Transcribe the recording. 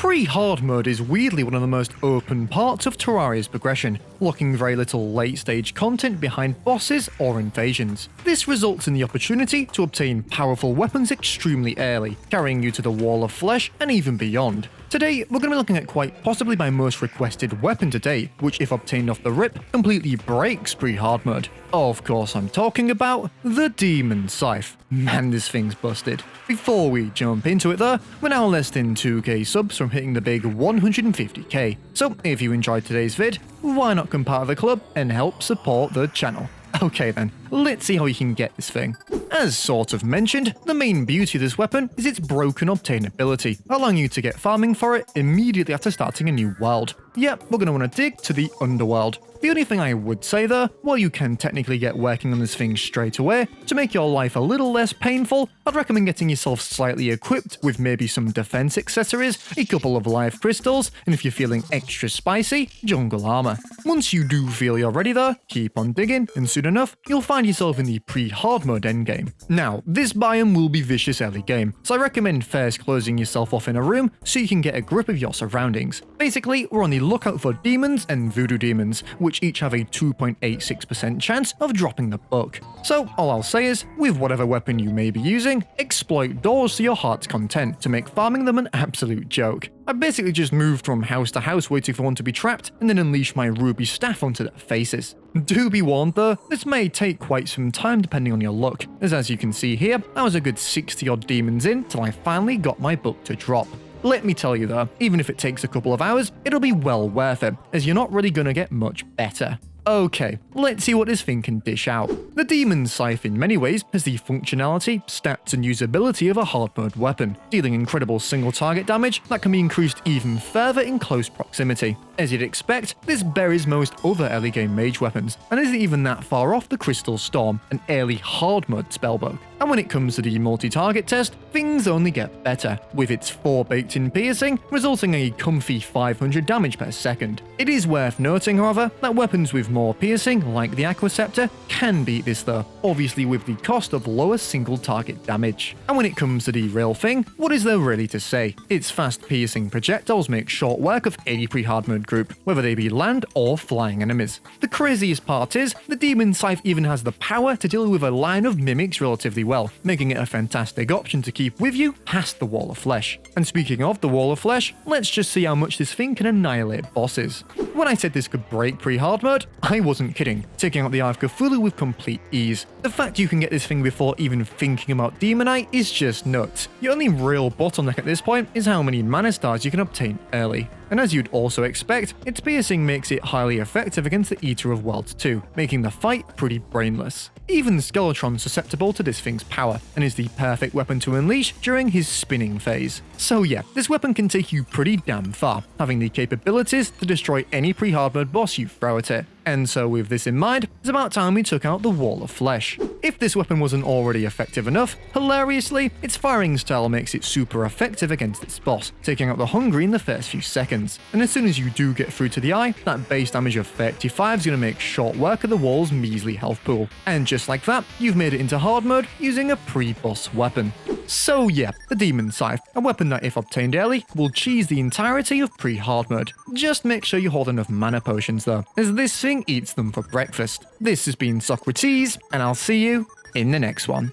Pre-hard mode is weirdly one of the most open parts of Terraria's progression, locking very little late-stage content behind bosses or invasions. This results in the opportunity to obtain powerful weapons extremely early, carrying you to the Wall of Flesh and even beyond. Today, we're going to be looking at quite possibly my most requested weapon to date, which if obtained off the rip, completely breaks pre-hard mode. Of course, I'm talking about the Demon Scythe. Man, this thing's busted. Before we jump into it though, we're now less than 2k subs from hitting the big 150k. So if you enjoyed today's vid, why not come part of the club and help support the channel? Okay then, let's see how you can get this thing. As sort of mentioned, the main beauty of this weapon is its broken obtainability, allowing you to get farming for it immediately after starting a new world. Yep, we're going to want to dig to the underworld. The only thing I would say though, while you can technically get working on this thing straight away, to make your life a little less painful, I'd recommend getting yourself slightly equipped with maybe some defense accessories, a couple of life crystals, and if you're feeling extra spicy, jungle armor. Once you do feel you're ready though, keep on digging, and soon enough, you'll find yourself in the pre-hard mode endgame. Now, this biome will be vicious early game, so I recommend first closing yourself off in a room so you can get a grip of your surroundings. Basically, we're on the lookout for demons and voodoo demons, which each have a 2.86% chance of dropping the book. So all I'll say is, with whatever weapon you may be using, exploit doors to your heart's content to make farming them an absolute joke. I basically just moved from house to house waiting for one to be trapped and then unleash my ruby staff onto their faces. Do be warned though, this may take quite some time depending on your luck, as you can see here, I was a good 60 odd demons in till I finally got my book to drop. Let me tell you though, even if it takes a couple of hours, it'll be well worth it, as you're not really gonna get much better. Okay, let's see what this thing can dish out. The Demon Scythe in many ways has the functionality, stats and usability of a hard mode weapon, dealing incredible single target damage that can be increased even further in close proximity. As you'd expect, this buries most other early game mage weapons, and isn't even that far off the Crystal Storm, an early hard mode spellbook. And when it comes to the multi-target test, things only get better, with its 4 baked-in piercing resulting in a comfy 500 damage per second. It is worth noting, however, that weapons with more piercing, like the Aquaceptor, can beat this though, obviously with the cost of lower single target damage. And when it comes to the real thing, what is there really to say? Its fast piercing projectiles make short work of any pre-hard mode group, whether they be land or flying enemies. The craziest part is, the Demon Scythe even has the power to deal with a line of mimics relatively well, making it a fantastic option to keep with you past the Wall of Flesh. And speaking of the Wall of Flesh, let's just see how much this thing can annihilate bosses. When I said this could break pre-hard mode, I wasn't kidding, taking out the Eye of Cthulhu with complete ease. The fact you can get this thing before even thinking about Demonite is just nuts. The only real bottleneck at this point is how many mana stars you can obtain early. And as you'd also expect, its piercing makes it highly effective against the Eater of Worlds too, making the fight pretty brainless. Even Skeletron's susceptible to this thing's power, and is the perfect weapon to unleash during his spinning phase. So yeah, this weapon can take you pretty damn far, having the capabilities to destroy any pre-hard mode boss you throw at it. And so with this in mind, it's about time we took out the Wall of Flesh. If this weapon wasn't already effective enough, hilariously, its firing style makes it super effective against its boss, taking out the Hungry in the first few seconds. And as soon as you do get through to the eye, that base damage of 35 is going to make short work of the wall's measly health pool. And just like that, you've made it into hard mode using a pre-boss weapon. So yeah, the Demon Scythe, a weapon that if obtained early, will cheese the entirety of pre-hard mode. Just make sure you hold enough mana potions though, as this thing eats them for breakfast. This has been sockrteez, and I'll see you in the next one.